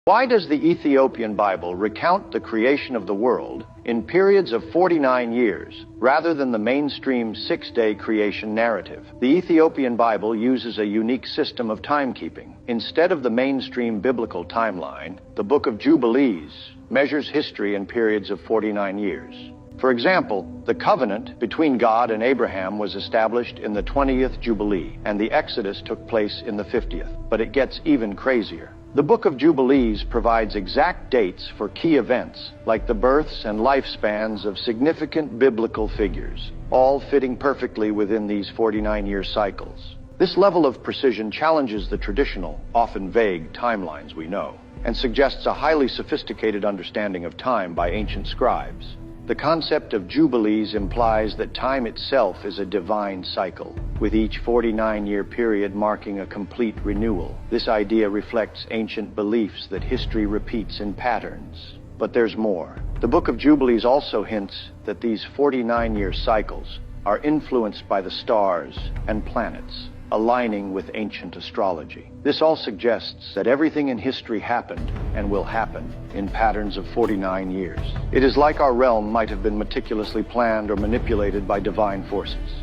Why does the Ethiopian Bible recount the creation of the world in periods of 49 years, rather than the mainstream 6-day creation narrative? The Ethiopian Bible uses a unique system of timekeeping. Instead of the mainstream biblical timeline, the Book of Jubilees measures history in periods of 49 years. For example, the covenant between God and Abraham was established in the 20th Jubilee, and the Exodus took place in the 50th. But it gets even crazier. The Book of Jubilees provides exact dates for key events, like the births and lifespans of significant biblical figures, all fitting perfectly within these 49-year cycles. This level of precision challenges the traditional, often vague timelines we know, and suggests a highly sophisticated understanding of time by ancient scribes. The concept of Jubilees implies that time itself is a divine cycle, with each 49-year period marking a complete renewal. This idea reflects ancient beliefs that history repeats in patterns. But there's more. The Book of Jubilees also hints that these 49-year cycles are influenced by the stars and planets, aligning with ancient astrology. This all suggests that everything in history happened and will happen in patterns of 49 years. It is like our realm might have been meticulously planned or manipulated by divine forces.